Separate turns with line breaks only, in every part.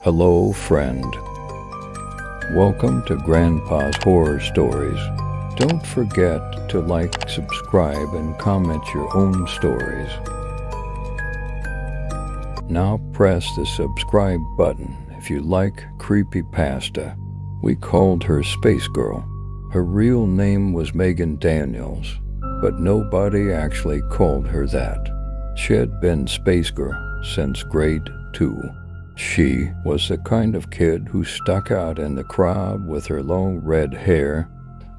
Hello, friend. Welcome to Grandpa's Horror Stories. Don't forget to like, subscribe, and comment your own stories. Now press the subscribe button if you like Creepypasta. We called her Spacegirl. Her real name was Megan Daniels, but nobody actually called her that. She had been Spacegirl since grade 2. She was the kind of kid who stuck out in the crowd with her long red hair,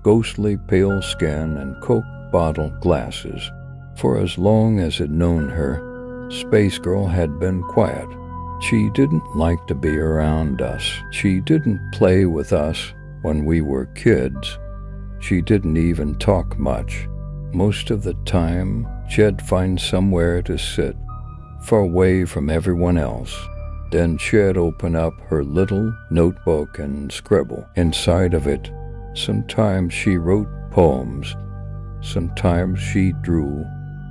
ghostly pale skin, and Coke bottle glasses. For as long as I'd known her, Spacegirl had been quiet. She didn't like to be around us. She didn't play with us when we were kids. She didn't even talk much. Most of the time, she'd find somewhere to sit, far away from everyone else. Then she'd open up her little notebook and scribble inside of it. Sometimes she wrote poems, sometimes she drew,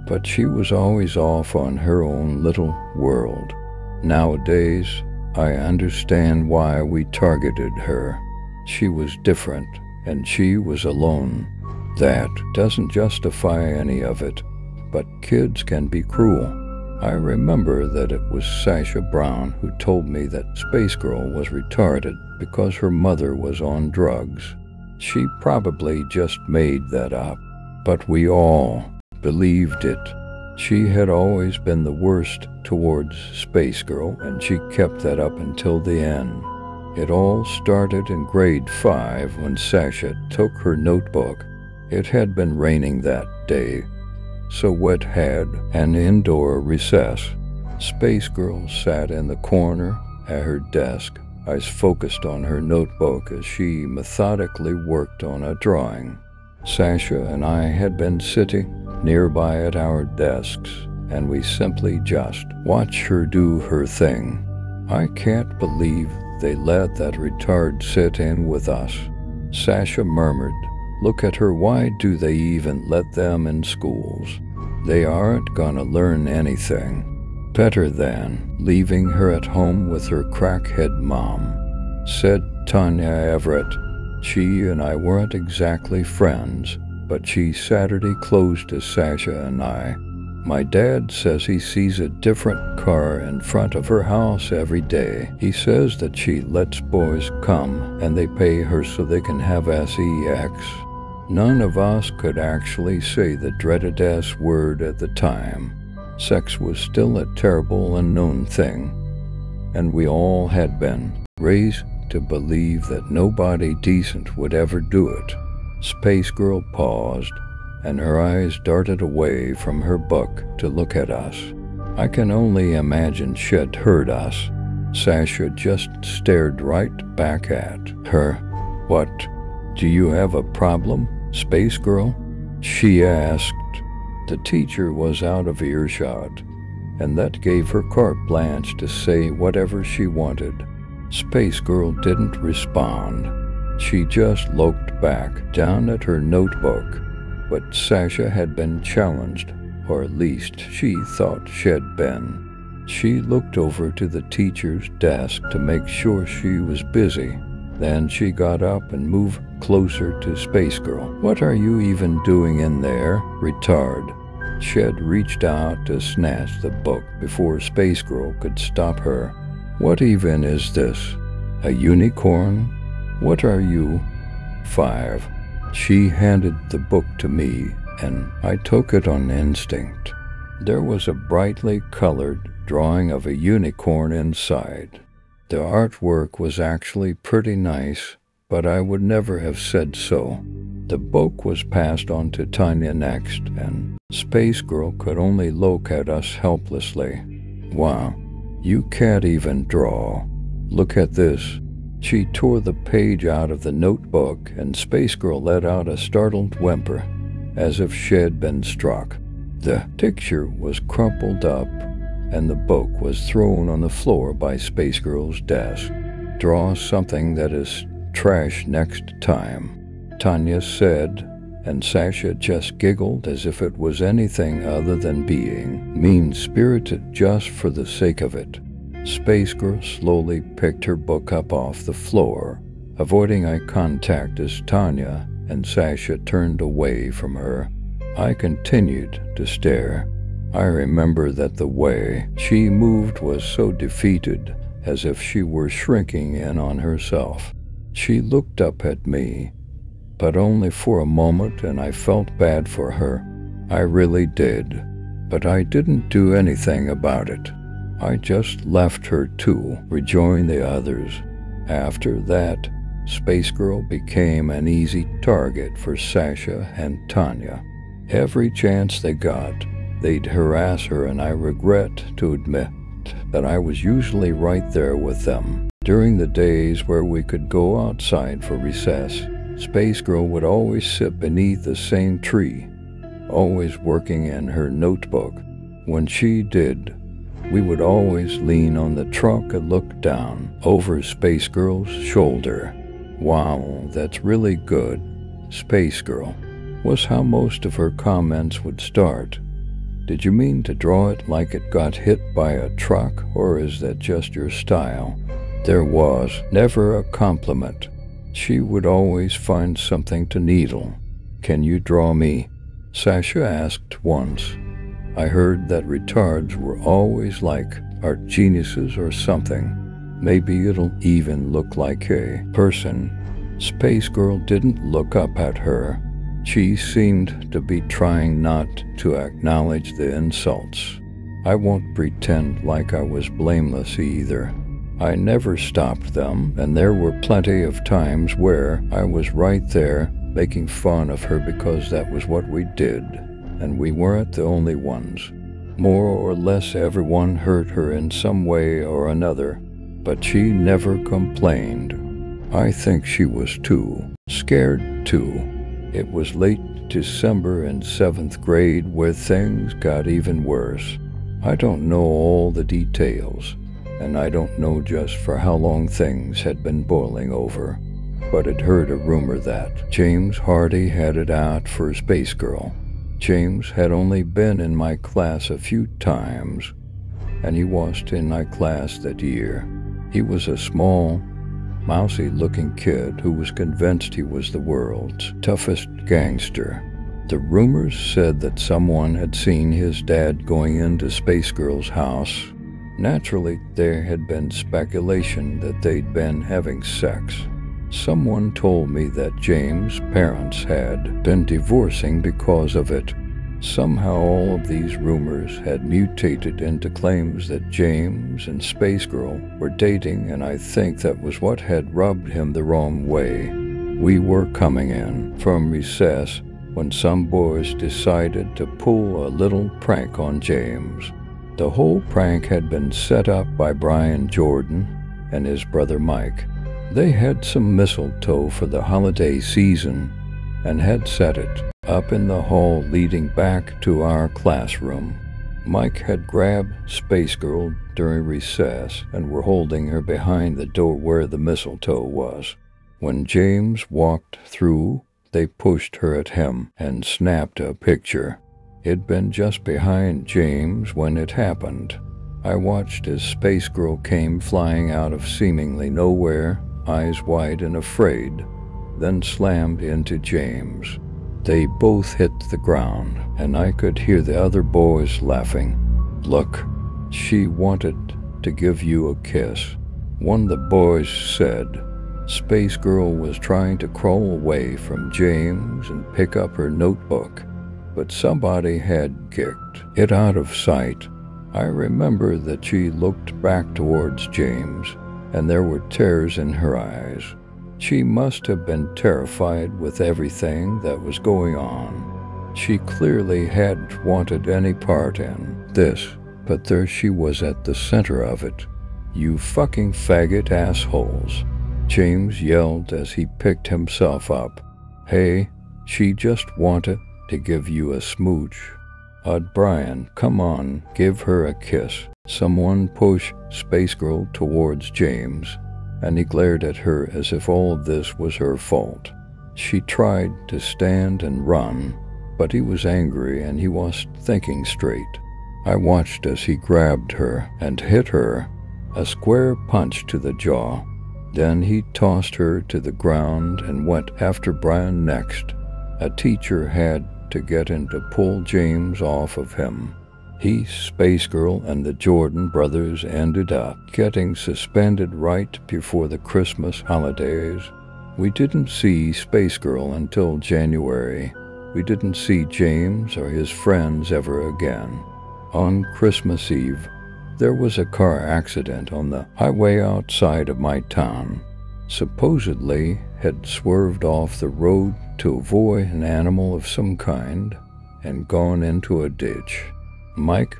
but she was always off on her own little world. Nowadays, I understand why we targeted her. She was different, and she was alone. That doesn't justify any of it, but kids can be cruel. I remember that it was Sasha Brown who told me that Spacegirl was retarded because her mother was on drugs. She probably just made that up, but we all believed it. She had always been the worst towards Spacegirl, and she kept that up until the end. It all started in grade 5 when Sasha took her notebook. It had been raining that day, so Wet had an indoor recess. Spacegirl sat in the corner at her desk, eyes focused on her notebook as she methodically worked on a drawing. Sasha and I had been sitting nearby at our desks, and we simply just watched her do her thing. I can't believe they let that retard sit in with us. Sasha murmured, "Look at her, why do they even let them in schools? They aren't gonna learn anything. Better than leaving her at home with her crackhead mom," said Tanya Everett. She and I weren't exactly friends, but she Saturday close to Sasha and I. "My dad says he sees a different car in front of her house every day. He says that she lets boys come and they pay her so they can have sex." None of us could actually say the dreaded S word at the time. Sex was still a terrible unknown thing, and we all had been raised to believe that nobody decent would ever do it. Spacegirl paused, and her eyes darted away from her book to look at us. I can only imagine she'd heard us. Sasha just stared right back at her. "What? Do you have a problem, Spacegirl?" she asked. The teacher was out of earshot, and that gave her carte blanche to say whatever she wanted. Spacegirl didn't respond. She just looked back down at her notebook, but Sasha had been challenged, or at least she thought she'd been. She looked over to the teacher's desk to make sure she was busy. Then she got up and moved closer to Spacegirl. "What are you even doing in there, retard?" She'd reached out to snatch the book before Spacegirl could stop her. "What even is this? A unicorn? What are you?" 5. She handed the book to me, and I took it on instinct. There was a brightly colored drawing of a unicorn inside. The artwork was actually pretty nice, but I would never have said so. The book was passed on to Tanya next, and Spacegirl could only look at us helplessly. "Wow, you can't even draw. Look at this." She tore the page out of the notebook, and Spacegirl let out a startled whimper, as if she'd been struck. The picture was crumpled up, and the book was thrown on the floor by Spacegirl's desk. "Draw something that is trash next time," Tanya said, and Sasha just giggled as if it was anything other than being mean-spirited just for the sake of it. Spacegirl slowly picked her book up off the floor, avoiding eye contact as Tanya and Sasha turned away from her. I continued to stare. I remember that the way she moved was so defeated, as if she were shrinking in on herself. She looked up at me, but only for a moment, and I felt bad for her. I really did. But I didn't do anything about it. I just left her to rejoin the others. After that, Spacegirl became an easy target for Sasha and Tanya. Every chance they got, they'd harass her, and I regret to admit that I was usually right there with them. During the days where we could go outside for recess, Spacegirl would always sit beneath the same tree, always working in her notebook. When she did, we would always lean on the trunk and look down over Spacegirl's shoulder. "Wow, that's really good, Spacegirl," was how most of her comments would start. "Did you mean to draw it like it got hit by a truck, or is that just your style?" There was never a compliment. She would always find something to needle. "Can you draw me?" Sasha asked once. I heard that retards were always like art geniuses or something. Maybe it'll even look like a person. Spacegirl didn't look up at her. She seemed to be trying not to acknowledge the insults. I won't pretend like I was blameless either. I never stopped them, and there were plenty of times where I was right there making fun of her because that was what we did, and we weren't the only ones. More or less everyone hurt her in some way or another, but she never complained. I think she was too scared too. It was late December in 7th grade where things got even worse. I don't know all the details, and I don't know just for how long things had been boiling over, but I'd heard a rumor that James Hardy had it out for Spacegirl. James had only been in my class a few times, and he wasn't in my class that year. He was a small, mousy-looking kid who was convinced he was the world's toughest gangster. The rumors said that someone had seen his dad going into Spacegirl's house. Naturally, there had been speculation that they'd been having sex. Someone told me that James' parents had been divorcing because of it. Somehow all of these rumors had mutated into claims that James and Spacegirl were dating, and I think that was what had rubbed him the wrong way. We were coming in from recess when some boys decided to pull a little prank on James. The whole prank had been set up by Brian Jordan and his brother Mike. They had some mistletoe for the holiday season and had set it up in the hall leading back to our classroom. Mike had grabbed Spacegirl during recess and were holding her behind the door where the mistletoe was. When James walked through, they pushed her at him and snapped a picture. It'd been just behind James when it happened. I watched as Spacegirl came flying out of seemingly nowhere, eyes wide and afraid, then slammed into James. They both hit the ground, and I could hear the other boys laughing. "Look, she wanted to give you a kiss," one of the boys said. Spacegirl was trying to crawl away from James and pick up her notebook, but somebody had kicked it out of sight. I remember that she looked back towards James, and there were tears in her eyes. She must have been terrified with everything that was going on. She clearly hadn't wanted any part in this, but there she was at the center of it. "You fucking faggot assholes," James yelled as he picked himself up. "Hey, she just wanted to give you a smooch. Brian, come on, give her a kiss." Someone pushed Spacegirl towards James, and he glared at her as if all of this was her fault. She tried to stand and run, but he was angry and he wasn't thinking straight. I watched as he grabbed her and hit her. a square punch to the jaw. Then he tossed her to the ground and went after Brian next. A teacher had to get in to pull James off of him. He, Spacegirl, and the Jordan brothers ended up getting suspended right before the Christmas holidays. We didn't see Spacegirl until January. We didn't see James or his friends ever again. On Christmas Eve, there was a car accident on the highway outside of my town. Supposedly had swerved off the road to avoid an animal of some kind and gone into a ditch. Mike,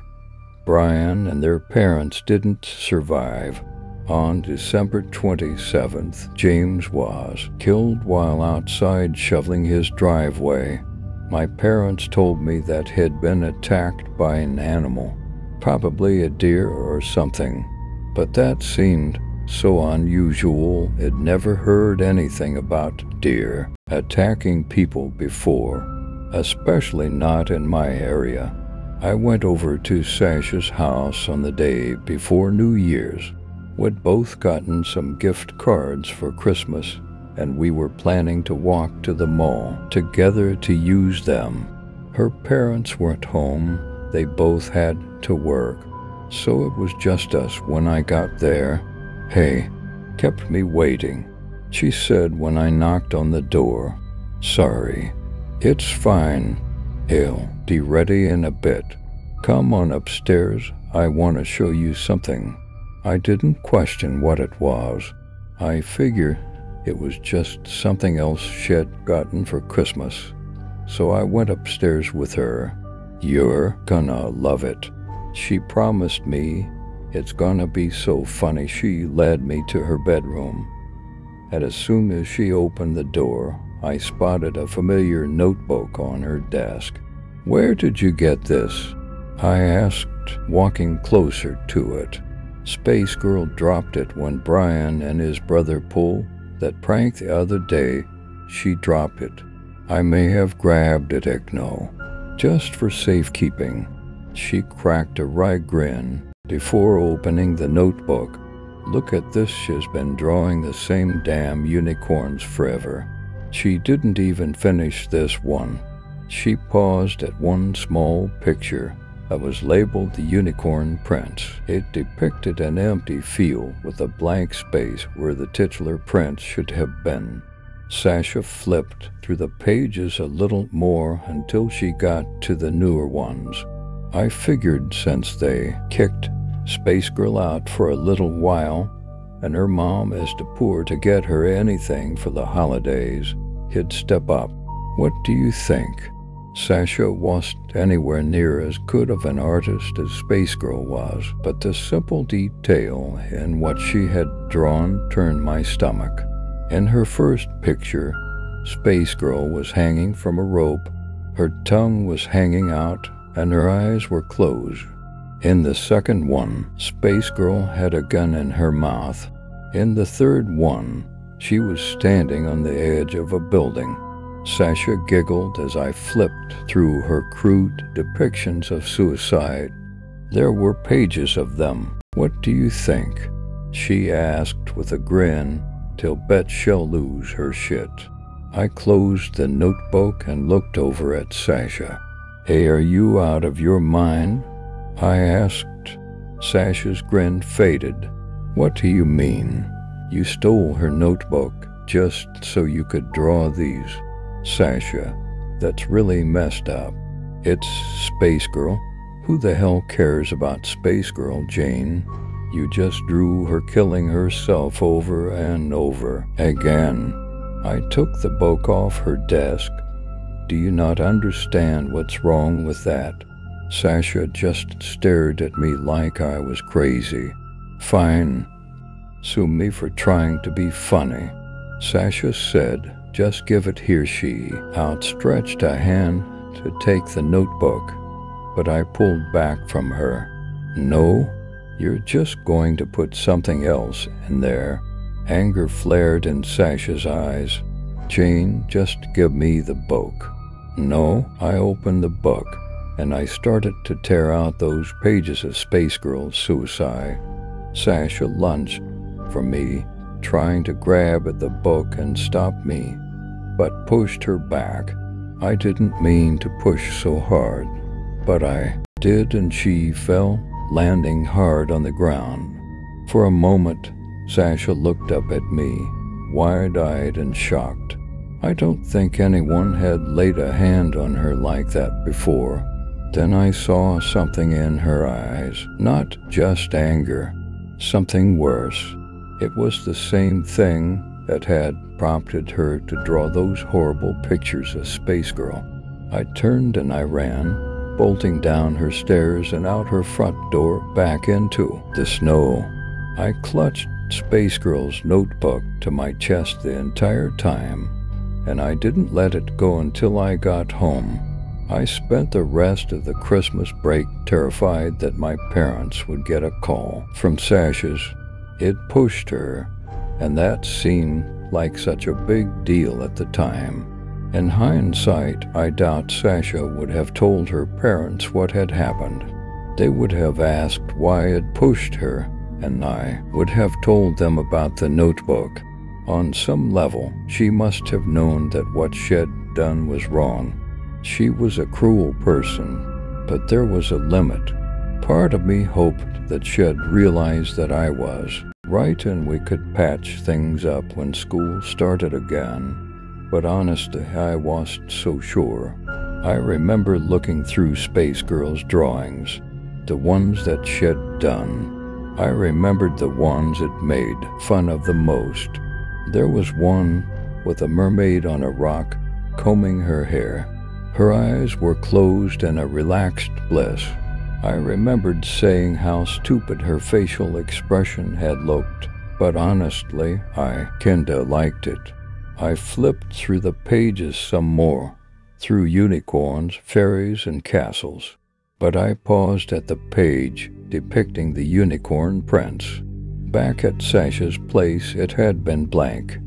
Brian, and their parents didn't survive. On December 27th, James was killed while outside shoveling his driveway. My parents told me that he'd been attacked by an animal, probably a deer or something, but that seemed so unusual. I'd never heard anything about deer attacking people before, especially not in my area. I went over to Sasha's house on the day before New Year's. We'd both gotten some gift cards for Christmas, and we were planning to walk to the mall together to use them. Her parents weren't home. They both had to work, so it was just us when I got there. Hey, kept me waiting, she said when I knocked on the door. Sorry. It's fine. I'll be ready in a bit. Come on upstairs. I want to show you something. I didn't question what it was. I figured it was just something else she'd gotten for Christmas. So I went upstairs with her. You're gonna love it, she promised me. It's gonna be so funny. She led me to her bedroom, and as soon as she opened the door, I spotted a familiar notebook on her desk. Where did you get this? I asked, walking closer to it. Spacegirl dropped it when Brian and his brother pulled that prank the other day. She dropped it. I may have grabbed it, Igno, just for safekeeping. She cracked a wry grin before opening the notebook. Look at this, she's been drawing the same damn unicorns forever. She didn't even finish this one. She paused at one small picture that was labeled the Unicorn Prince. It depicted an empty field with a blank space where the titular prince should have been. Sasha flipped through the pages a little more until she got to the newer ones. I figured since they kicked Spacegirl out for a little while, and her mom is too poor to get her anything for the holidays, he'd step up. What do you think? Sasha wasn't anywhere near as good of an artist as Spacegirl was, but the simple detail in what she had drawn turned my stomach. In her first picture, Spacegirl was hanging from a rope, her tongue was hanging out, and her eyes were closed. In the second one, Spacegirl had a gun in her mouth. In the third one, she was standing on the edge of a building. Sasha giggled as I flipped through her crude depictions of suicide. There were pages of them. What do you think? She asked with a grin, till bet she'll lose her shit. I closed the notebook and looked over at Sasha. Hey, are you out of your mind? I asked. Sasha's grin faded. What do you mean? You stole her notebook just so you could draw these? Sasha, that's really messed up. It's Spacegirl. Who the hell cares about Spacegirl, Jane? You just drew her killing herself over and over again. I took the book off her desk. Do you not understand what's wrong with that? Sasha just stared at me like I was crazy. Fine. Sue me for trying to be funny. Sasha said, just give it here. She outstretched a hand to take the notebook, but I pulled back from her. No, you're just going to put something else in there. Anger flared in Sasha's eyes. Jane, just give me the book. No, I opened the book, and I started to tear out those pages of Spacegirl's suicide. Sasha lunged for me, trying to grab at the book and stop me, but pushed her back. I didn't mean to push so hard, but I did, and she fell, landing hard on the ground. For a moment, Sasha looked up at me, wide-eyed and shocked. I don't think anyone had laid a hand on her like that before. Then I saw something in her eyes, not just anger, something worse. It was the same thing that had prompted her to draw those horrible pictures of Spacegirl. I turned and I ran, bolting down her stairs and out her front door back into the snow. I clutched Spacegirl's notebook to my chest the entire time, and I didn't let it go until I got home. I spent the rest of the Christmas break terrified that my parents would get a call from Sasha's. It pushed her, and that seemed like such a big deal at the time. In hindsight, I doubt Sasha would have told her parents what had happened. They would have asked why it pushed her, and I would have told them about the notebook. On some level, she must have known that what she'd done was wrong. She was a cruel person, but there was a limit. Part of me hoped that she'd realize that I was right and we could patch things up when school started again. But honestly, I wasn't so sure. I remember looking through Spacegirl's drawings, the ones that she'd done. I remembered the ones it made fun of the most. There was one with a mermaid on a rock, combing her hair. Her eyes were closed in a relaxed bliss. I remembered saying how stupid her facial expression had looked, but honestly, I kinda liked it. I flipped through the pages some more, through unicorns, fairies, and castles, but I paused at the page depicting the unicorn prince. Back at Sasha's place, it had been blank,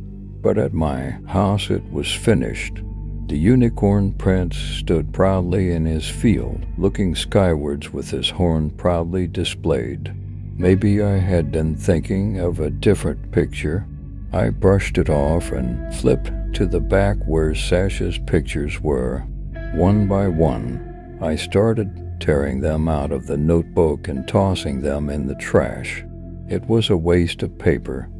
but at my house it was finished. The unicorn prince stood proudly in his field, looking skywards with his horn proudly displayed. Maybe I had been thinking of a different picture. I brushed it off and flipped to the back where Sasha's pictures were. One by one, I started tearing them out of the notebook and tossing them in the trash. It was a waste of paper,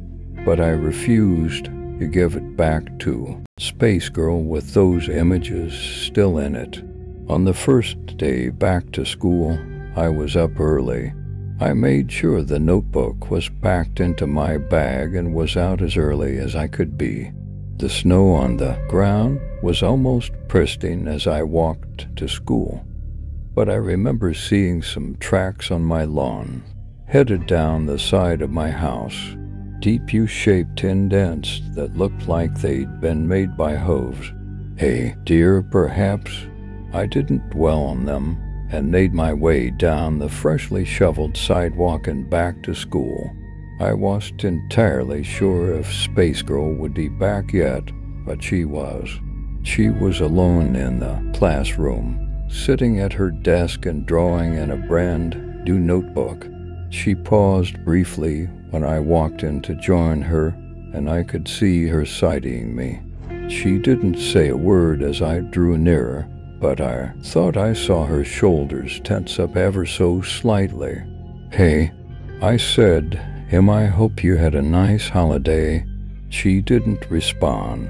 but I refused to give it back to Spacegirl with those images still in it. On the first day back to school, I was up early. I made sure the notebook was packed into my bag and was out as early as I could be. The snow on the ground was almost pristine as I walked to school, but I remember seeing some tracks on my lawn, headed down the side of my house. Deep U-shaped indents that looked like they'd been made by hooves. A deer, perhaps? I didn't dwell on them and made my way down the freshly shoveled sidewalk and back to school. I wasn't entirely sure if Spacegirl would be back yet, but she was. She was alone in the classroom, sitting at her desk and drawing in a brand new notebook. She paused briefly when I walked in to join her, and I could see her sighting me. She didn't say a word as I drew nearer, but I thought I saw her shoulders tense up ever so slightly. "Hey," I said, I hope you had a nice holiday." She didn't respond.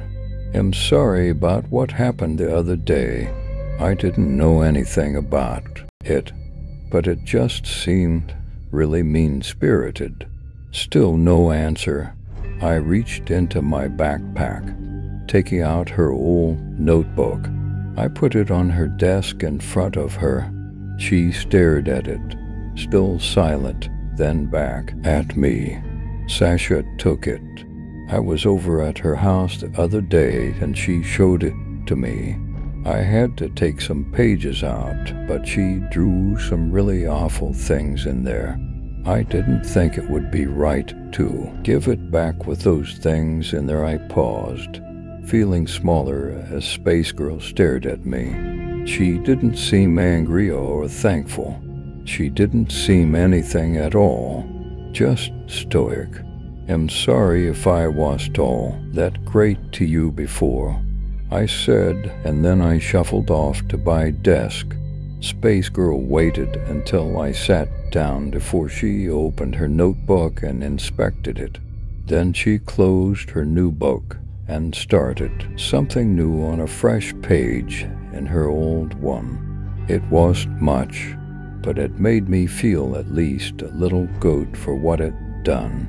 "I'm sorry about what happened the other day. I didn't know anything about it, but it just seemed really mean-spirited." Still no answer. I reached into my backpack, taking out her old notebook. I put it on her desk in front of her. She stared at it, still silent, then back at me. Sasha took it. I was over at her house the other day and she showed it to me. I had to take some pages out, but she drew some really awful things in there. I didn't think it would be right to give it back with those things in there. I paused, feeling smaller as Spacegirl stared at me. She didn't seem angry or thankful. She didn't seem anything at all. just stoic. "I'm sorry if I wasn't all that great to you before," I said, and then I shuffled off to my desk. Spacegirl waited until I sat down before she opened her notebook and inspected it. Then she closed her new book and started something new on a fresh page in her old one. It wasn't much, but it made me feel at least a little good for what it'd done.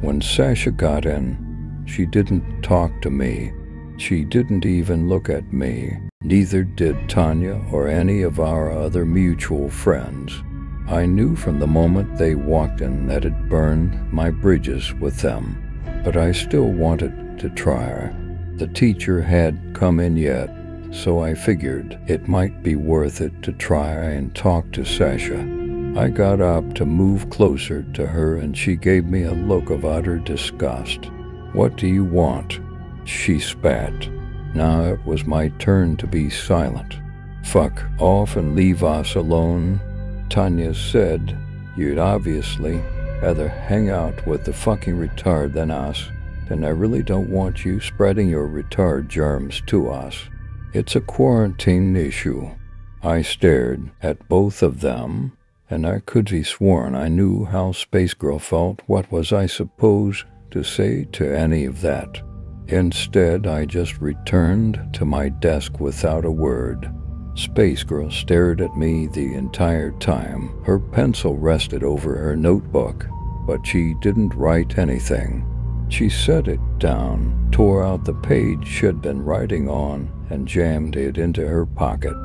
When Sasha got in, she didn't talk to me. She didn't even look at me. Neither did Tanya or any of our other mutual friends. I knew from the moment they walked in that it burned my bridges with them, but I still wanted to try her. The teacher hadn't come in yet, so I figured it might be worth it to try and talk to Sasha. I got up to move closer to her, and she gave me a look of utter disgust. "What do you want?" she spat. Now it was my turn to be silent. "Fuck off and leave us alone," Tanya said. "You'd obviously rather hang out with the fucking retard than us, and I really don't want you spreading your retard germs to us. It's a quarantine issue." I stared at both of them, and I could be sworn I knew how Spacegirl felt. What was I supposed to say to any of that? Instead, I just returned to my desk without a word. Spacegirl stared at me the entire time. Her pencil rested over her notebook, but she didn't write anything. She set it down, tore out the page she'd been writing on, and jammed it into her pocket.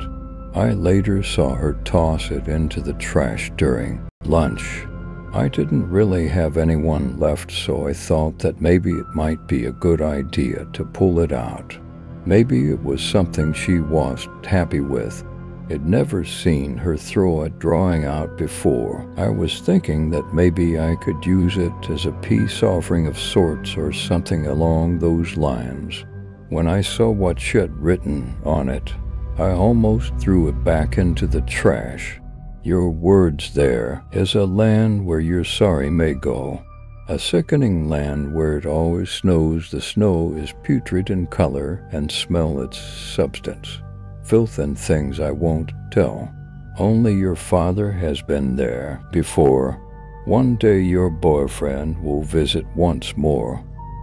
I later saw her toss it into the trash during lunch. I didn't really have anyone left, so I thought that maybe it might be a good idea to pull it out. Maybe it was something she wasn't happy with. I'd never seen her throw a drawing out before. I was thinking that maybe I could use it as a peace offering of sorts or something along those lines. When I saw what she'd written on it, I almost threw it back into the trash. "Your words there is a land where your sorry may go. A sickening land where it always snows. The snow is putrid in color and smell its substance. Filth and things I won't tell. Only your father has been there before. One day your boyfriend will visit once more.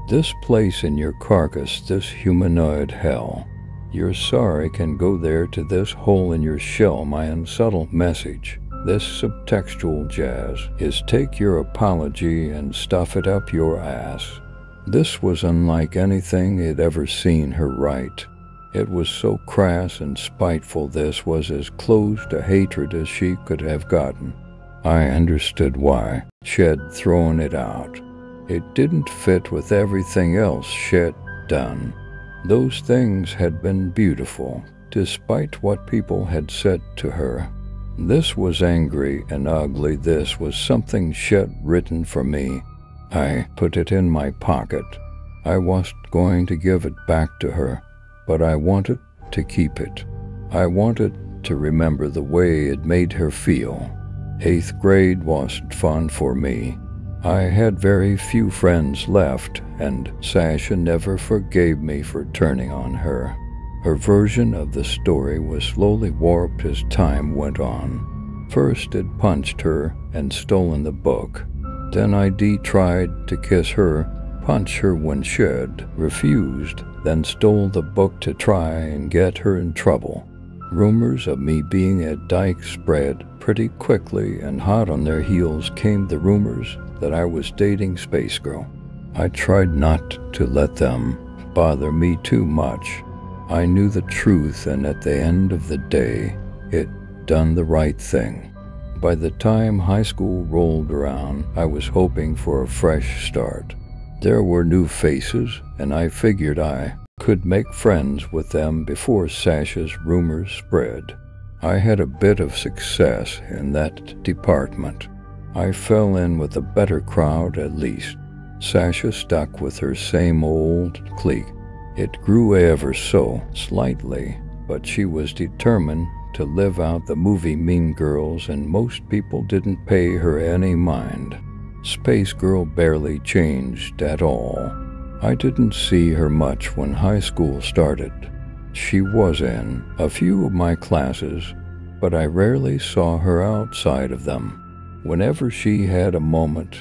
This place in your carcass, this humanoid hell. Your sorry can go there to this hole in your shell. My unsubtle message, this subtextual jazz, is take your apology and stuff it up your ass." This was unlike anything I'd ever seen her write. It was so crass and spiteful. This was as close to hatred as she could have gotten. I understood why she'd thrown it out. It didn't fit with everything else she'd done. Those things had been beautiful, despite what people had said to her. This was angry and ugly. This was something she'd written for me. I put it in my pocket. I wasn't going to give it back to her, but I wanted to keep it. I wanted to remember the way it made her feel. 8th grade wasn't fun for me. I had very few friends left, and Sasha never forgave me for turning on her. Her version of the story was slowly warped as time went on. First it punched her and stolen the book. Then I.D. tried to kiss her, punch her when she'd refused, then stole the book to try and get her in trouble. Rumors of me being a dyke spread pretty quickly, and hot on their heels came the rumors that I was dating Spacegirl. I tried not to let them bother me too much. I knew the truth, and at the end of the day, it'd done the right thing. By the time high school rolled around, I was hoping for a fresh start. There were new faces, and I figured I could make friends with them before Sasha's rumors spread. I had a bit of success in that department. I fell in with a better crowd at least. Sasha stuck with her same old clique. It grew ever so slightly, but she was determined to live out the movie Mean Girls, and most people didn't pay her any mind. Spacegirl barely changed at all. I didn't see her much when high school started. She was in a few of my classes, but I rarely saw her outside of them. Whenever she had a moment,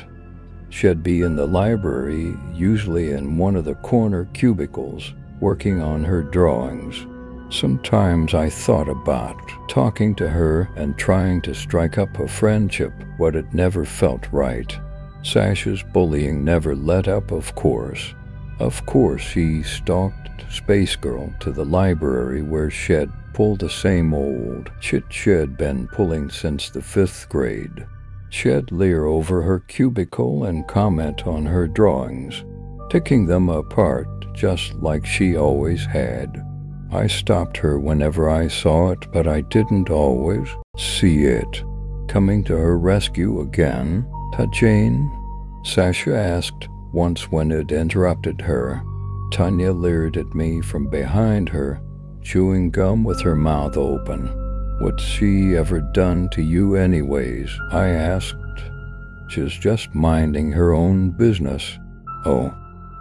she'd be in the library, usually in one of the corner cubicles, working on her drawings. Sometimes I thought about talking to her and trying to strike up a friendship, but it never felt right. Sasha's bullying never let up, of course. Of course, she stalked Spacegirl to the library where she'd pulled the same old shit she'd been pulling since the 5th grade. She'd leer over her cubicle and comment on her drawings, picking them apart just like she always had. I stopped her whenever I saw it, but I didn't always see it coming to her rescue again. "Jane?" Sasha asked once when it interrupted her. Tanya leered at me from behind her, chewing gum with her mouth open. "What's she ever done to you anyways?" I asked. "She's just minding her own business." "Oh,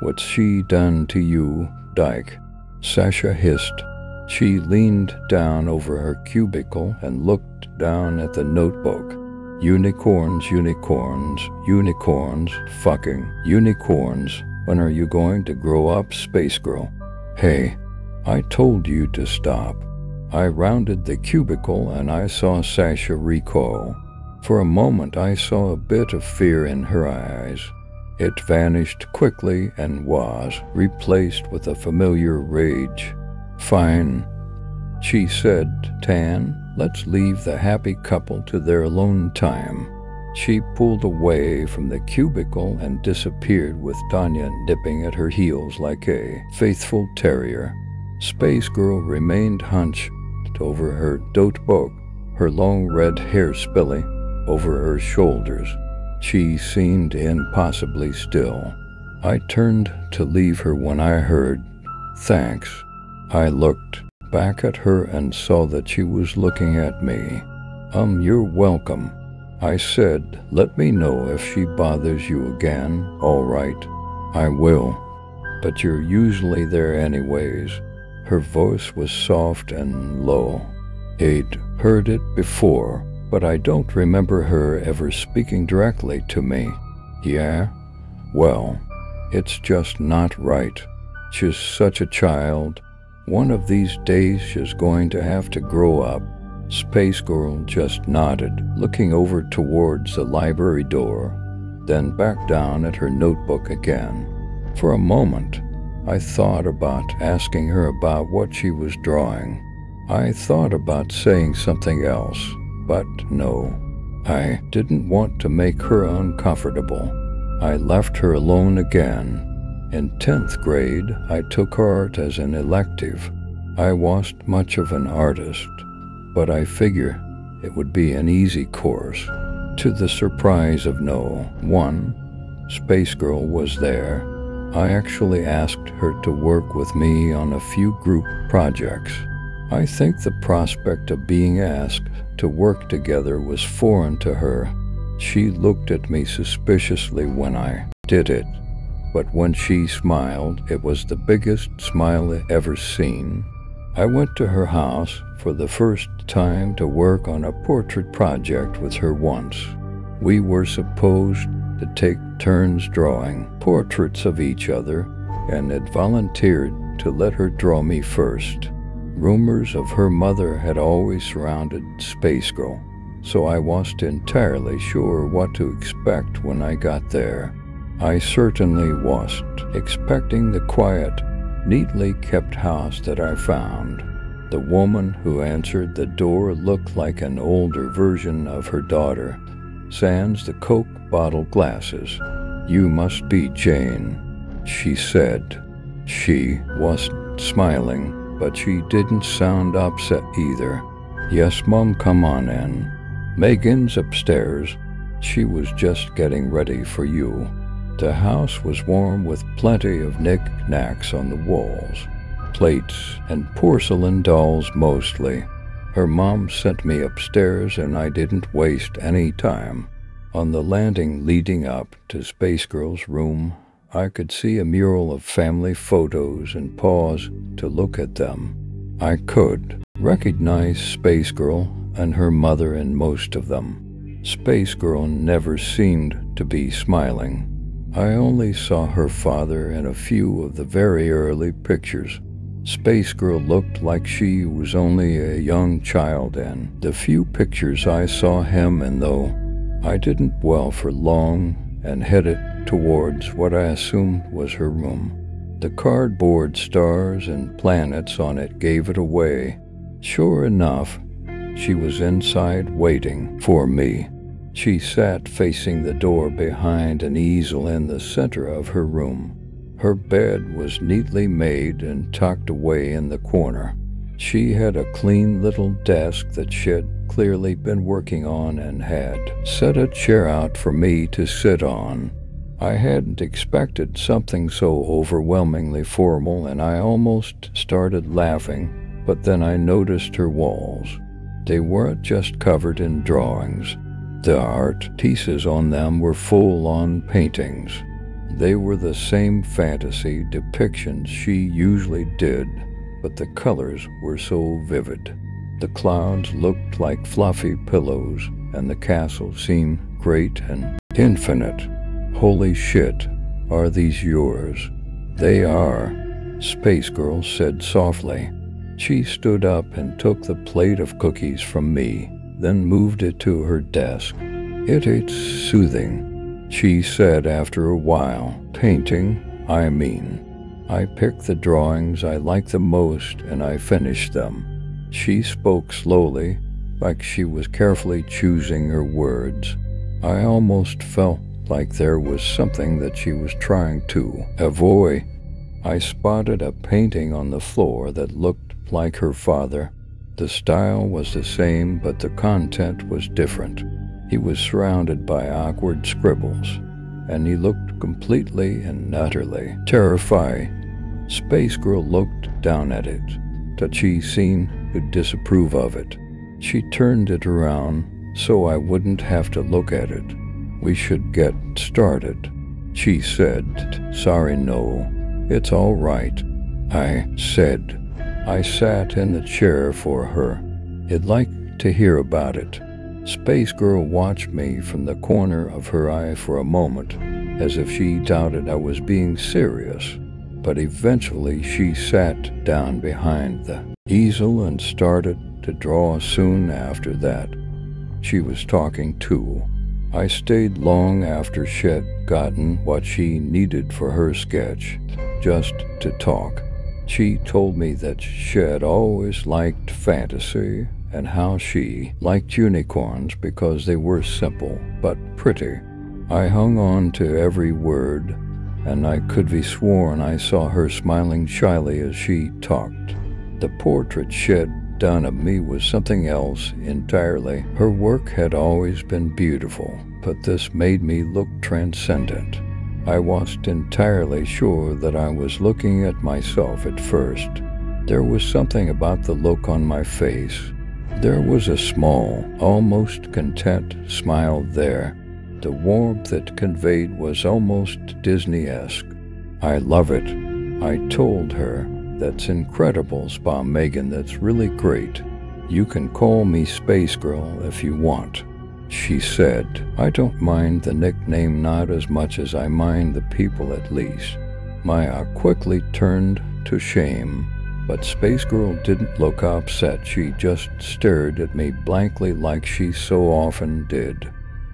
what's she done to you, Dyke?" Sasha hissed. She leaned down over her cubicle and looked down at the notebook. "Unicorns, unicorns, unicorns, fucking unicorns. When are you going to grow up, Spacegirl?" "Hey, I told you to stop." I rounded the cubicle and I saw Sasha recoil. For a moment I saw a bit of fear in her eyes. It vanished quickly and was replaced with a familiar rage. "Fine," she said. "Tan, let's leave the happy couple to their alone time." She pulled away from the cubicle and disappeared with Tanya nipping at her heels like a faithful terrier. Spacegirl remained hunched over her notebook, her long red hair spilling over her shoulders. She seemed impossibly still. I turned to leave her when I heard, "Thanks." I looked back at her and saw that she was looking at me. You're welcome," I said. "Let me know if she bothers you again, all right?" "I will. But you're usually there anyways." Her voice was soft and low. I'd heard it before, but I don't remember her ever speaking directly to me. "Yeah? Well, it's just not right. She's such a child. One of these days she's going to have to grow up." Spacegirl just nodded, looking over towards the library door, then back down at her notebook again. For a moment, I thought about asking her about what she was drawing. I thought about saying something else, but no. I didn't want to make her uncomfortable. I left her alone again. In 10th grade, I took art as an elective. I wasn't much of an artist, but I figure it would be an easy course. To the surprise of no one, Spacegirl was there. I actually asked her to work with me on a few group projects. I think the prospect of being asked to work together was foreign to her. She looked at me suspiciously when I did it, but when she smiled, it was the biggest smile I'd ever seen. I went to her house for the first time to work on a portrait project with her once. We were supposed to take turns drawing portraits of each other, and had volunteered to let her draw me first. Rumors of her mother had always surrounded Spacegirl, so I wasn't entirely sure what to expect when I got there. I certainly wasn't expecting the quiet, neatly kept house that I found. The woman who answered the door looked like an older version of her daughter, sans the Coke bottle glasses. "You must be Jane," she said. She wasn't smiling, but she didn't sound upset either. "Yes, Mom, come on in. Megan's upstairs. She was just getting ready for you." The house was warm with plenty of knick-knacks on the walls, plates and porcelain dolls mostly. Her mom sent me upstairs and I didn't waste any time. On the landing leading up to Spacegirl's room, I could see a mural of family photos and pause to look at them. I could recognize Spacegirl and her mother in most of them. Spacegirl never seemed to be smiling. I only saw her father in a few of the very early pictures. Spacegirl looked like she was only a young child in the few pictures I saw him in, though I didn't dwell for long and headed towards what I assumed was her room. The cardboard stars and planets on it gave it away. Sure enough, she was inside waiting for me. She sat facing the door behind an easel in the center of her room. Her bed was neatly made and tucked away in the corner. She had a clean little desk that she'd clearly been working on and had set a chair out for me to sit on. I hadn't expected something so overwhelmingly formal, and I almost started laughing, but then I noticed her walls. They weren't just covered in drawings. The art pieces on them were full-on paintings. They were the same fantasy depictions she usually did, but the colors were so vivid. The clouds looked like fluffy pillows, and the castle seemed great and infinite. Holy shit, are these yours? They are, Spacegirl said softly. She stood up and took the plate of cookies from me, then moved it to her desk. It's soothing, she said after a while. Painting, I mean. I picked the drawings I liked the most and I finished them. She spoke slowly, like she was carefully choosing her words. I almost felt like there was something that she was trying to avoid. I spotted a painting on the floor that looked like her father. The style was the same, but the content was different. He was surrounded by awkward scribbles, and he looked completely and utterly terrified. Spacegirl looked down at it, but she seemed to disapprove of it. She turned it around so I wouldn't have to look at it. We should get started, she said. Sorry, no, it's all right, I said. I sat in the chair for her. I'd like to hear about it. Spacegirl watched me from the corner of her eye for a moment, as if she doubted I was being serious. But eventually she sat down behind the easel and started to draw. Soon after that, she was talking too. I stayed long after she'd gotten what she needed for her sketch, just to talk. She told me that she'd always liked fantasy and how she liked unicorns because they were simple but pretty. I hung on to every word, and I could be sworn I saw her smiling shyly as she talked. The portrait she'd done of me was something else entirely. Her work had always been beautiful, but this made me look transcendent. I wasn't entirely sure that I was looking at myself at first. There was something about the look on my face. There was a small, almost content smile there. The warmth it conveyed was almost Disney-esque. I love it, I told her. That's incredible, Spa Megan, that's really great. You can call me Spacegirl if you want, she said. I don't mind the nickname, not as much as I mind the people, at least. Maya quickly turned to shame, but Spacegirl didn't look upset. She just stared at me blankly like she so often did.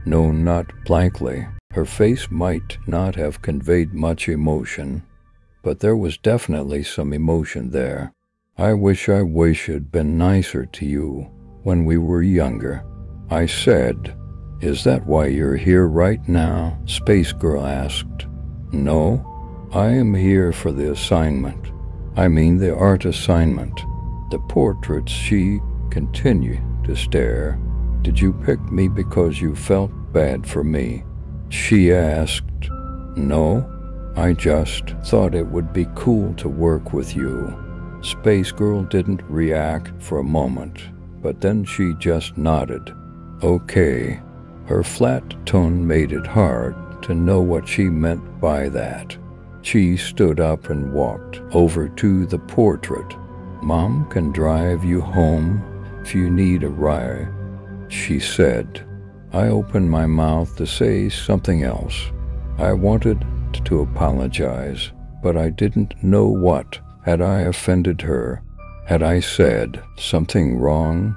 No, not blankly. Her face might not have conveyed much emotion, but there was definitely some emotion there. I wish I'd been nicer to you when we were younger, I said. Is that why you're here right now? Spacegirl asked. No, I am here for the assignment. I mean the art assignment. The portraits. She continued to stare. Did you pick me because you felt bad for me? She asked. No, I just thought it would be cool to work with you. Spacegirl didn't react for a moment, but then she just nodded. Okay, Her flat tone made it hard to know what she meant by that. She stood up and walked over to the portrait. "Mom can drive you home if you need a ride," she said. I opened my mouth to say something else. I wanted to apologize, but I didn't know what. Had I offended her? Had I said something wrong?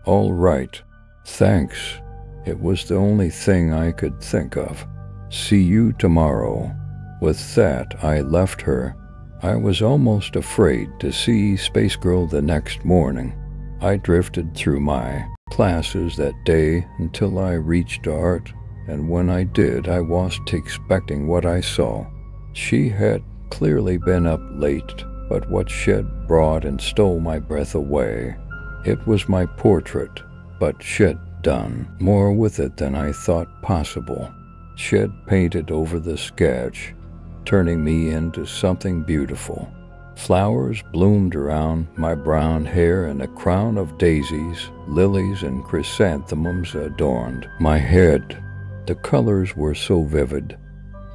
"All right. Thanks." It was the only thing I could think of. "See you tomorrow." With that, I left her. I was almost afraid to see Spacegirl the next morning. I drifted through my classes that day until I reached art, and when I did, I wasn't expecting what I saw. She had clearly been up late, but what she'd brought and stole my breath away. It was my portrait, but she'd done more with it than I thought possible. She'd painted over the sketch, turning me into something beautiful. Flowers bloomed around my brown hair, and a crown of daisies, lilies, and chrysanthemums adorned my head. The colors were so vivid,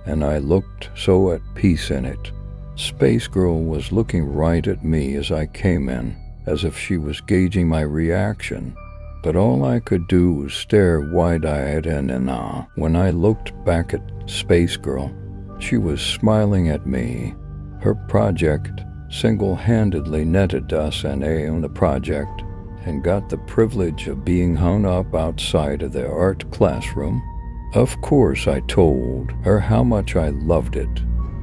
and I looked so at peace in it. Spacegirl was looking right at me as I came in, as if she was gauging my reaction. But all I could do was stare wide-eyed and in awe. When I looked back at Spacegirl, she was smiling at me. Her project single-handedly netted us an A on the project and got the privilege of being hung up outside of the art classroom. Of course, I told her how much I loved it,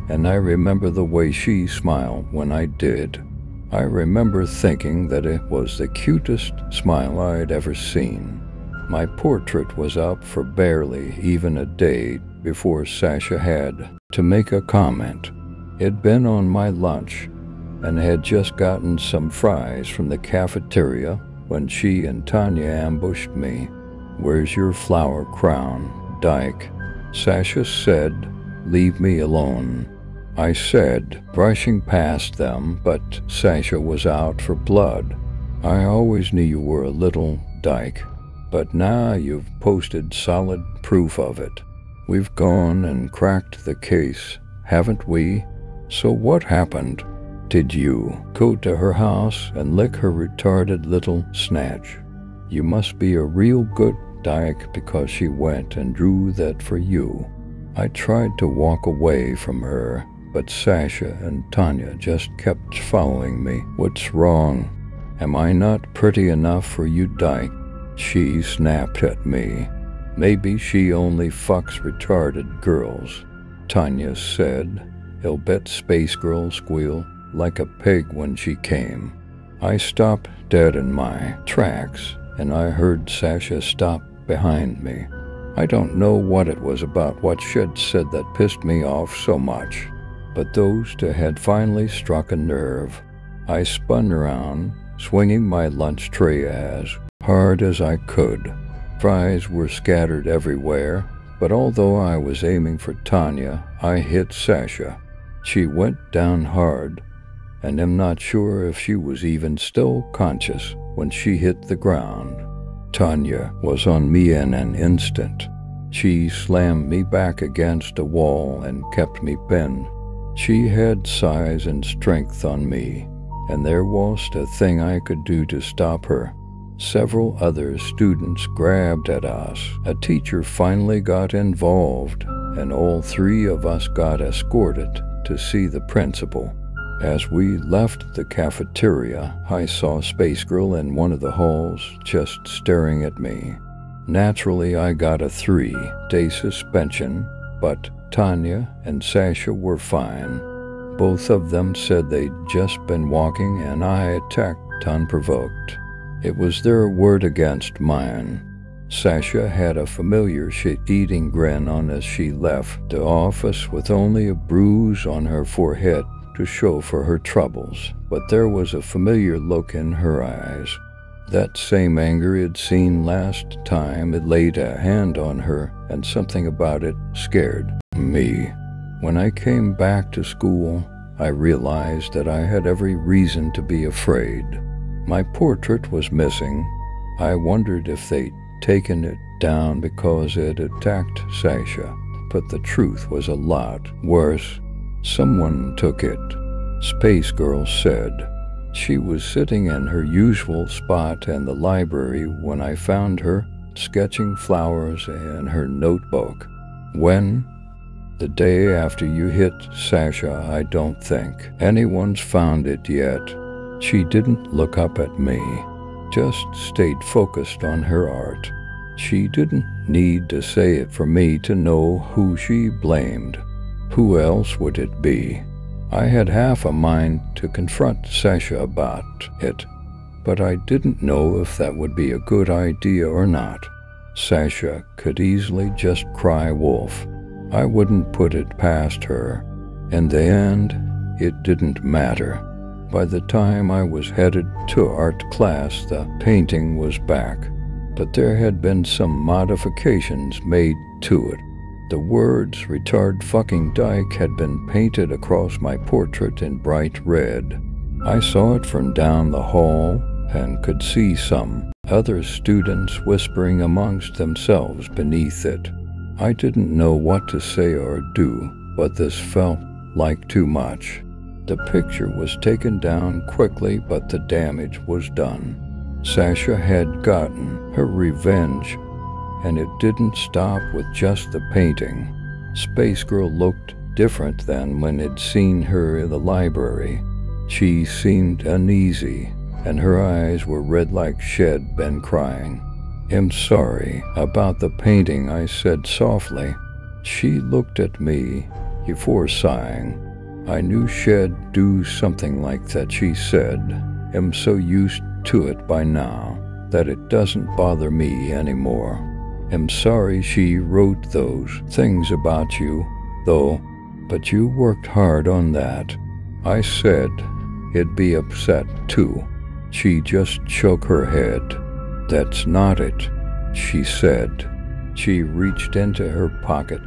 and I remember the way she smiled when I did. I remember thinking that it was the cutest smile I'd ever seen. My portrait was up for barely even a day before Sasha had to make a comment. It'd been on my lunch and had just gotten some fries from the cafeteria when she and Tanya ambushed me. "Where's your flower crown, Dyke?" Sasha said. "Leave me alone," I said, brushing past them, but Sasha was out for blood. "I always knew you were a little dyke, but now you've posted solid proof of it. We've gone and cracked the case, haven't we? So what happened? Did you go to her house and lick her retarded little snatch? You must be a real good dyke because she went and drew that for you." I tried to walk away from her, but Sasha and Tanya just kept following me. "What's wrong? Am I not pretty enough for you, dyke?" she snapped at me. "Maybe she only fucks retarded girls," Tanya said. "He'll bet Spacegirl squealed like a pig when she came." I stopped dead in my tracks, and I heard Sasha stop behind me. I don't know what it was about what she'd said that pissed me off so much, but those two had finally struck a nerve. I spun around, swinging my lunch tray as hard as I could. Fries were scattered everywhere, but although I was aiming for Tanya, I hit Sasha. She went down hard, and I'm not sure if she was even still conscious when she hit the ground. Tanya was on me in an instant. She slammed me back against a wall and kept me pinned. She had size and strength on me, and there wasn't a thing I could do to stop her. Several other students grabbed at us. A teacher finally got involved, and all three of us got escorted to see the principal. As we left the cafeteria, I saw Spacegirl in one of the halls just staring at me. Naturally, I got a 3-day suspension, but Tanya and Sasha were fine. Both of them said they'd just been walking and I attacked unprovoked. It was their word against mine. Sasha had a familiar shit-eating grin on as she left the office with only a bruise on her forehead to show for her troubles, but there was a familiar look in her eyes. That same anger he'd seen last time it laid a hand on her, and something about it scared me. When I came back to school, I realized that I had every reason to be afraid. My portrait was missing. I wondered if they'd taken it down because it attacked Sasha, but the truth was a lot worse. Someone took it, Spacegirl said. She was sitting in her usual spot in the library when I found her, sketching flowers in her notebook. When? The day after you hit Sasha. I don't think anyone's found it yet. She didn't look up at me, just stayed focused on her art. She didn't need to say it for me to know who she blamed. Who else would it be? I had half a mind to confront Sasha about it, but I didn't know if that would be a good idea or not. Sasha could easily just cry wolf. I wouldn't put it past her. In the end, it didn't matter. By the time I was headed to art class, the painting was back, but there had been some modifications made to it. The words "retard fucking dyke" had been painted across my portrait in bright red. I saw it from down the hall and could see some other students whispering amongst themselves beneath it. I didn't know what to say or do, but this felt like too much. The picture was taken down quickly, but the damage was done. Sasha had gotten her revenge, and it didn't stop with just the painting. Spacegirl looked different than when I'd seen her in the library. She seemed uneasy, and her eyes were red like she'd been crying. "I'm sorry about the painting," I said softly. She looked at me before sighing. "I knew she'd do something like that," she said. "I'm so used to it by now that it doesn't bother me anymore. I'm sorry she wrote those things about you, though, but you worked hard on that." I said I'd be upset too. She just shook her head. "That's not it," she said. She reached into her pocket,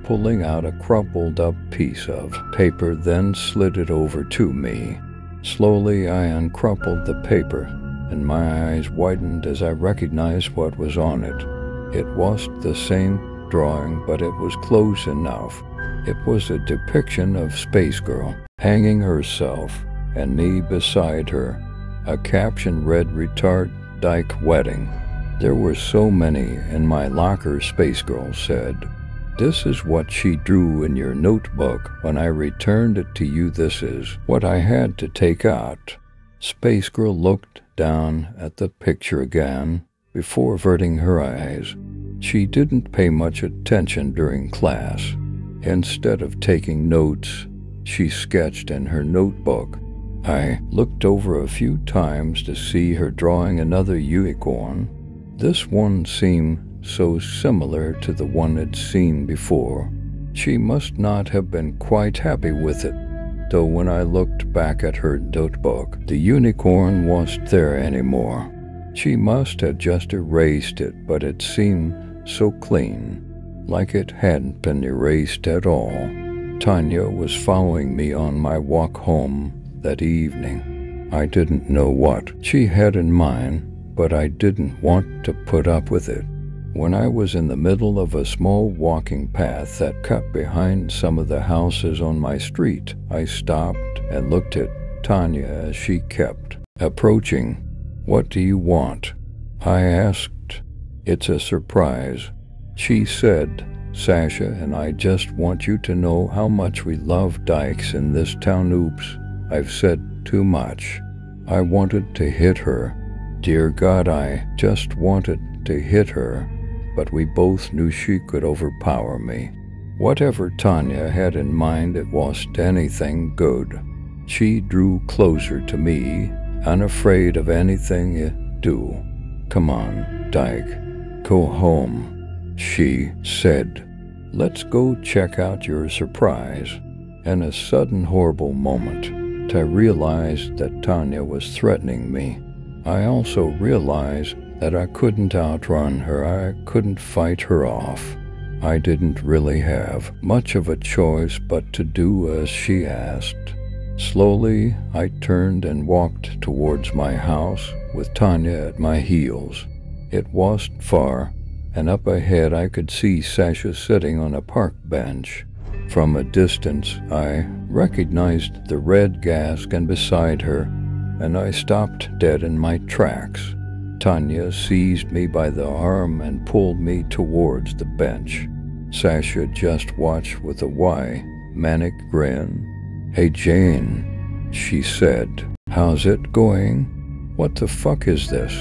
pulling out a crumpled up piece of paper, then slid it over to me. Slowly I uncrumpled the paper, and my eyes widened as I recognized what was on it. It wasn't the same drawing, but it was close enough. It was a depiction of Spacegirl hanging herself, and me beside her. A caption read, "Retard Dyke Wedding." There were so many in my locker, Spacegirl said. "This is what she drew in your notebook when I returned it to you. This is what I had to take out." Spacegirl looked down at the picture again before averting her eyes. She didn't pay much attention during class. Instead of taking notes, she sketched in her notebook. I looked over a few times to see her drawing another unicorn. This one seemed so similar to the one I'd seen before. She must not have been quite happy with it, though when I looked back at her notebook, the unicorn wasn't there anymore. She must have just erased it, but it seemed so clean, like it hadn't been erased at all. Tanya was following me on my walk home that evening. I didn't know what she had in mind, but I didn't want to put up with it. When I was in the middle of a small walking path that cut behind some of the houses on my street, I stopped and looked at Tanya as she kept approaching. "What do you want?" I asked. "It's a surprise," she said. "Sasha and I just want you to know how much we love dykes in this town." Oops, I've said too much. I wanted to hit her. Dear God, I just wanted to hit her, but we both knew she could overpower me. Whatever Tanya had in mind, it wasn't anything good. She drew closer to me, unafraid of anything it'd do. "Come on, Dyke, go home," she said. "Let's go check out your surprise." In a sudden horrible moment, I realized that Tanya was threatening me. I also realized that I couldn't outrun her. I couldn't fight her off. I didn't really have much of a choice but to do as she asked. Slowly, I turned and walked towards my house with Tanya at my heels. It wasn't far, and up ahead I could see Sasha sitting on a park bench. From a distance, I recognized the red gas can beside her, and I stopped dead in my tracks. Tanya seized me by the arm and pulled me towards the bench. Sasha just watched with a manic grin. "Hey Jane," she said, "how's it going?" "What the fuck is this?"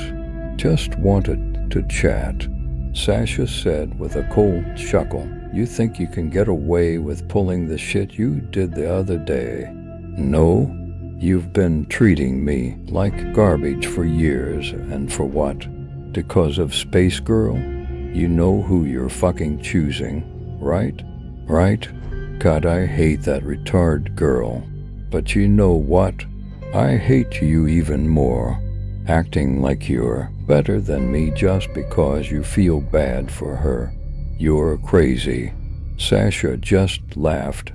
"Just wanted to chat," Sasha said with a cold chuckle. "You think you can get away with pulling the shit you did the other day?" "No. You've been treating me like garbage for years, and for what? Because of Spacegirl? You know who you're fucking choosing, right? Right? God, I hate that retard girl. But you know what? I hate you even more. Acting like you're better than me just because you feel bad for her. You're crazy." Sasha just laughed.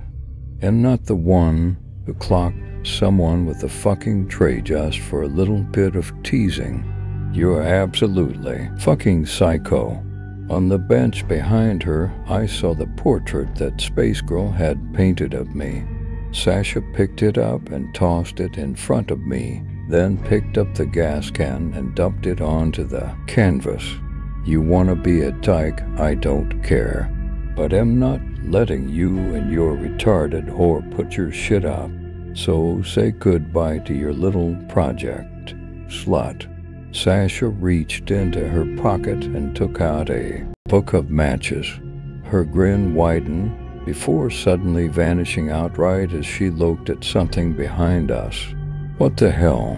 "I'm not the one who clocked someone with a fucking tray just for a little bit of teasing. You're absolutely fucking psycho." On the bench behind her, I saw the portrait that Spacegirl had painted of me. Sasha picked it up and tossed it in front of me, then picked up the gas can and dumped it onto the canvas. "You wanna be a dyke, I don't care. But I'm not letting you and your retarded whore put your shit up. So say goodbye to your little project, slut." Sasha reached into her pocket and took out a book of matches. Her grin widened before suddenly vanishing outright as she looked at something behind us. "What the hell?"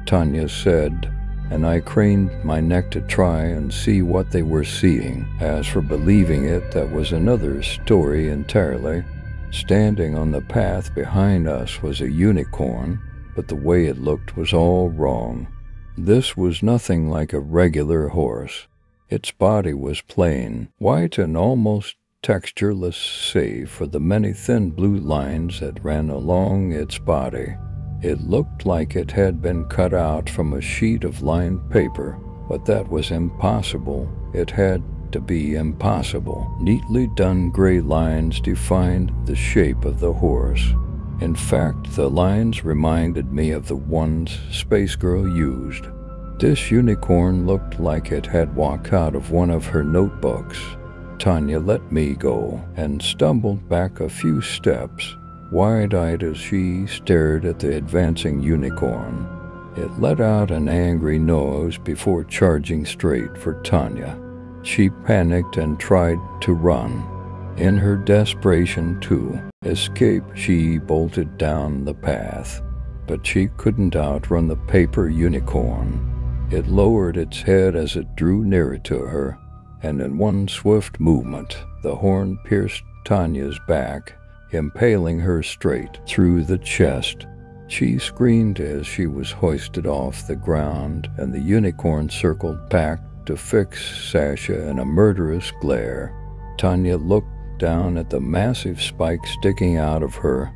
Tanya said, and I craned my neck to try and see what they were seeing. As for believing it, that was another story entirely. Standing on the path behind us was a unicorn, but the way it looked was all wrong. This was nothing like a regular horse. Its body was plain, white and almost textureless save for the many thin blue lines that ran along its body. It looked like it had been cut out from a sheet of lined paper, but that was impossible. It had to be impossible. Neatly done gray lines defined the shape of the horse. In fact, the lines reminded me of the ones Spacegirl used. This unicorn looked like it had walked out of one of her notebooks. Tanya let me go and stumbled back a few steps, wide-eyed as she stared at the advancing unicorn. It let out an angry nose before charging straight for Tanya. She panicked and tried to run. In her desperation to escape, she bolted down the path. But she couldn't outrun the paper unicorn. It lowered its head as it drew nearer to her, and in one swift movement, the horn pierced Tanya's back, impaling her straight through the chest. She screamed as she was hoisted off the ground, and the unicorn circled back to fix Sasha in a murderous glare. Tanya looked down at the massive spike sticking out of her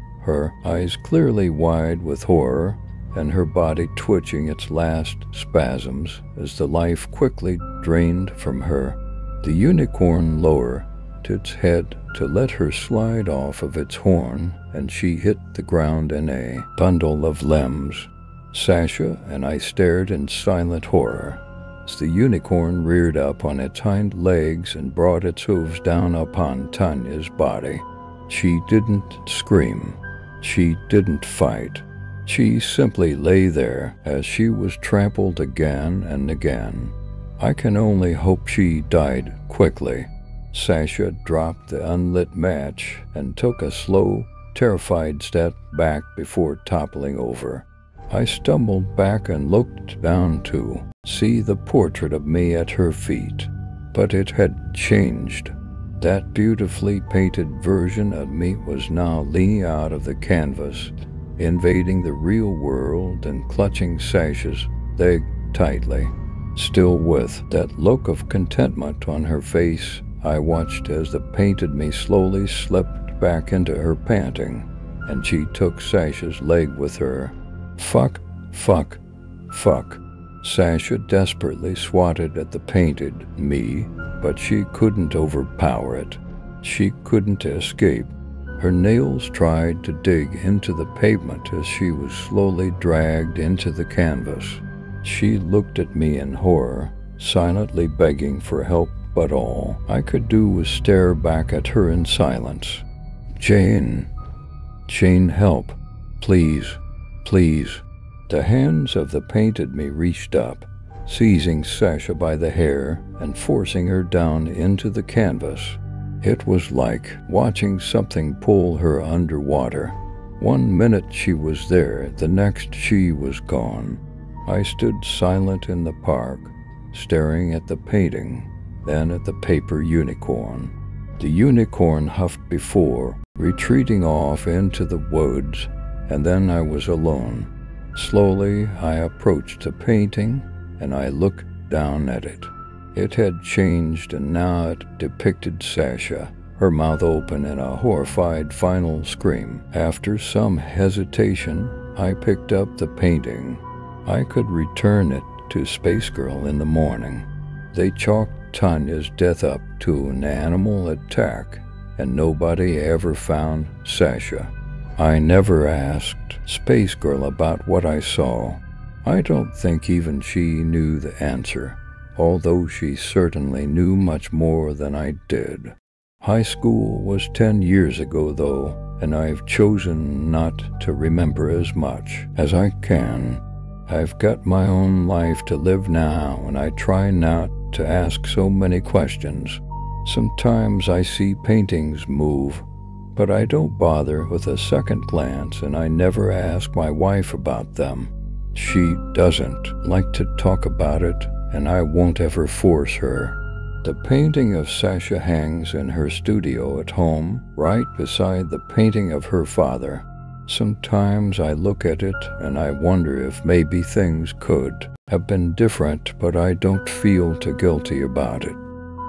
eyes clearly wide with horror, and her body twitching its last spasms as the life quickly drained from her. The unicorn lowered its head to let her slide off of its horn, and she hit the ground in a bundle of limbs. Sasha and I stared in silent horror as the unicorn reared up on its hind legs and brought its hooves down upon Tanya's body. She didn't scream. She didn't fight. She simply lay there as she was trampled again and again. I can only hope she died quickly. Sasha dropped the unlit match and took a slow, terrified step back before toppling over. I stumbled back and looked down to see the portrait of me at her feet, but it had changed. That beautifully painted version of me was now leaning out of the canvas, invading the real world and clutching Sasha's leg tightly. Still with that look of contentment on her face, I watched as the painted me slowly slipped back into her panting, and she took Sasha's leg with her. Fuck, fuck, fuck. Sasha desperately swatted at the painted me, but she couldn't overpower it. She couldn't escape. Her nails tried to dig into the pavement as she was slowly dragged into the canvas. She looked at me in horror, silently begging for help, but all I could do was stare back at her in silence. Jane, help. Please, please. The hands of the painted me reached up, seizing Sasha by the hair and forcing her down into the canvas. It was like watching something pull her underwater. 1 minute she was there, the next she was gone. I stood silent in the park, staring at the painting, then at the paper unicorn. The unicorn huffed before, retreating off into the woods, and then I was alone. Slowly, I approached the painting, and I looked down at it. It had changed, and now it depicted Sasha, her mouth open in a horrified final scream. After some hesitation, I picked up the painting. I could return it to Spacegirl in the morning. They chalked Tanya's death up to an animal attack, and nobody ever found Sasha. I never asked Spacegirl about what I saw. I don't think even she knew the answer, although she certainly knew much more than I did. High school was 10 years ago, though, and I've chosen not to remember as much as I can. I've got my own life to live now, and I try not to ask so many questions. Sometimes I see paintings move, but I don't bother with a second glance, and I never ask my wife about them. She doesn't like to talk about it, and I won't ever force her. The painting of Sasha hangs in her studio at home, right beside the painting of her father. Sometimes I look at it and I wonder if maybe things could have been different, but I don't feel too guilty about it.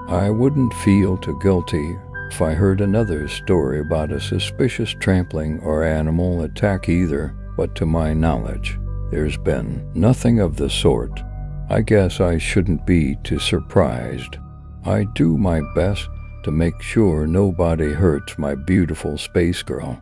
I wouldn't feel too guilty if I heard another story about a suspicious trampling or animal attack either, but to my knowledge, there's been nothing of the sort. I guess I shouldn't be too surprised. I do my best to make sure nobody hurts my beautiful Spacegirl.